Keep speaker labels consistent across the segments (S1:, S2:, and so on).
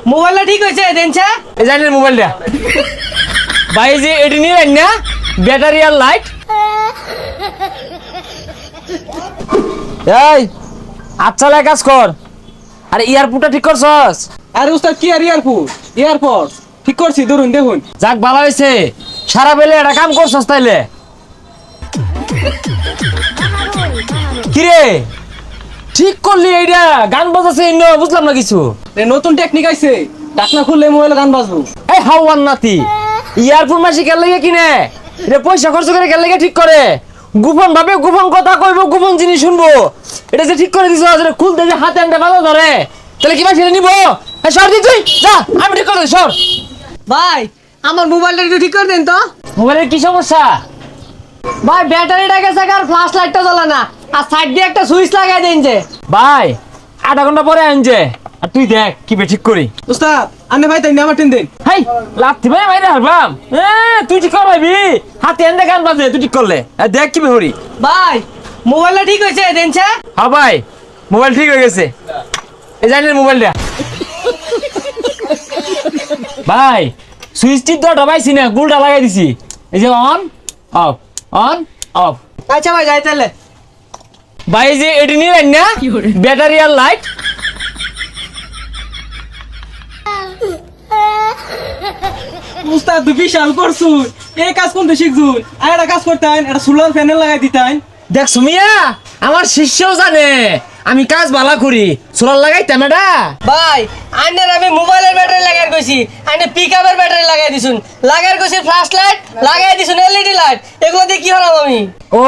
S1: মোবাইলটা ঠিক হয়েছে দেনছে
S2: এই জানেন মোবাইলটা ভাই যে এটি নিয়ে না ব্যাটারি আর লাইট এই আচ্ছা লাই কাজ কর আরে ইয়ারপোর্টটা ঠিক করছস
S3: আরে উস্তাদ কি আর এয়ারপোর্ট ঠিক করছি ধরুন দেখুন।
S2: যাক ভালো হয়েছে সারা বেলে একটা কাম করছস তাইলে কিরে ঠিক করলি এইটা গান বাজাছে বুঝলাম না কিছু
S3: নতুন টেকনিক আইছে টাকনা খুললে মোবাইলে গান বাজবো।
S2: এই হাওয়ান নাতি ইয়ারফোন মাসি কেন লাগে কিনে এটা পয়সা খরচ করে কেন লাগে ঠিক করে গোপন ভাবে গোপন কথা কইবো গোপন জিনিস শুনবো এটা যে ঠিক করে দিছ এটা খুলতে যে হাতে আনতে বাধা ধরে তাহলে কি মাসি নিব এই সর দি তুই যা আমি ঠিক করে দিই সর
S1: ভাই আমার মোবাইলটা একটু ঠিক করে দেন তো।
S2: মোবাইলের কি সমস্যা
S1: ভাই ব্যাটারিটা গেছে আর ফ্ল্যাশ লাইটটা জ্বলে না আর সাইড দিয়ে একটা সুইচ লাগাই দেন যে।
S2: ভাই আধা ঘন্টা পরে আনছে আর তুই দেখ কি বে ঠিক করি
S3: উস্তাদ আনে ভাই তাই আমার টেন দেন।
S2: হাই লাথি ভাই মাইরে হারবাম তুই ঠিক কর ভাবি হাতে এনে গান বাজে তুই ঠিক করলে দেখ কি বেহরি
S1: ভাই মোবাইলটা ঠিক হয়েছে দেনছে
S2: হ্যাঁ ভাই মোবাইল ঠিক হয়ে গেছে এই জানেন মোবাইলটা ভাই সুইচটি তো ডবাইছি না গুলটা লাগাই দিছি এই যে অন অফ
S1: আচ্ছা ভাই যাই তাহলে।
S2: ভাই যে এটি নিয়ে না ব্যাটারি আর লাইট
S3: উস্তাদ তুই বিশাল করছুন এই কাজ কোনটা শিখছুন আর একটা কাজ করতেন একটা সোলার প্যানেল লাগাই দিতেন।
S2: দেখ সুমিয়া আমার শিষ্যও জানে আমি কাজ ভালো করি সোলার লাগাইতাম এটা
S1: ভাই আইনের আমি মোবাইলের ব্যাটারি লাগাই কইছি আইনে পিকআপের ব্যাটারি লাগাই দিছুন লাগাই কইছি ফ্ল্যাশ লাইট লাগাই দিছুন এলইডি লাইট এগুলো দিয়ে কি হলাম আমি।
S2: ও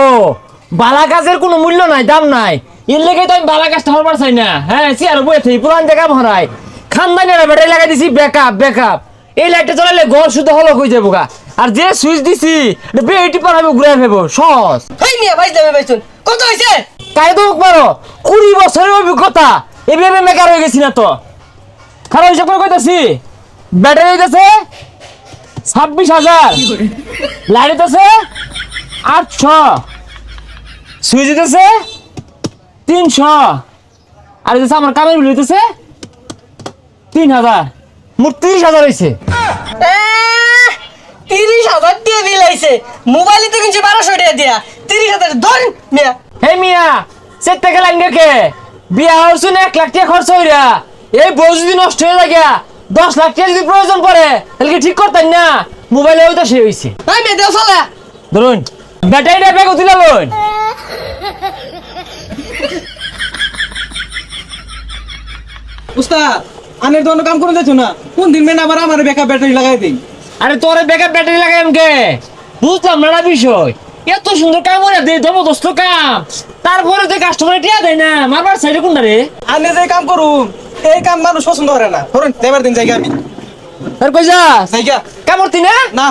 S2: বালা কাজের কোনো মূল্য নাই দাম নাই এর লেগে তো আমি বালা কাজটা হবার চাই না হ্যাঁ চেয়ার বয়ে থাকি পুরান জায়গা ভরাই খানদানের ব্যাটারি লাগাই দিছি ব্যাকআপ এই লাইটটা জ্বালালে ঘর শুধু হলো হয়ে যাবো গা আর যে সুইচ দিছি বেটি পার হবে ঘুরে ফেবো সহজ
S1: এই মিয়া ভাই যাবে ভাইছুন কত হইছে
S2: কায় তো পারো 20 বছরের অভিজ্ঞতা এভাবে মেকার হয়ে গেছি না তো খারাপ হিসাব করে কইতাছি ব্যাটারি হইতেছে 26,000 লাইট হইতেছে 800 সুইচ হইতেছে 300 আর হইতেছে আমার কামের বিল হইতেছে 3,000 মোট 30,000 হইছে
S1: 30,000 দিয়ে বিল আইছে মোবাইলে তো কিনছি 1200 টাকা দিয়া 30,000 ধর মিয়া।
S2: হে মিয়া সেটা গেলাম কে বিয়া হচ্ছে 1 লাখ টাকা খরচ হইরা এই বউ যদি নষ্ট হয়ে যায় 10 লাখ টাকা যদি প্রয়োজন পড়ে তাহলে কি ঠিক করতেন না মোবাইলে ওইটা সে হইছে
S1: ভাই মে দেও চলে
S2: ধরুন ব্যাটারিটা ব্যাগ দিলা লইন
S3: উস্তাদ আনের তো কাম করে দিচ্ছ না কোন দিন মেন আবার আমার ব্যাকআপ ব্যাটারি লাগাই দিই।
S2: আরে তোরে ব্যাকআপ ব্যাটারি লাগাইম কে বুঝলাম না বিষয় এত সুন্দর কাম করে দে জবরদস্ত কাম তারপরে তো কাস্টমার টিয়া দেয় না মারবার সাইডে কোনটা রে
S3: আনে যে কাম করুম এই কাম মানুষ পছন্দ করে না ধরুন দেবার দিন জায়গা আমি
S2: আর কই যা
S3: জায়গা
S2: কামড়তি না
S3: না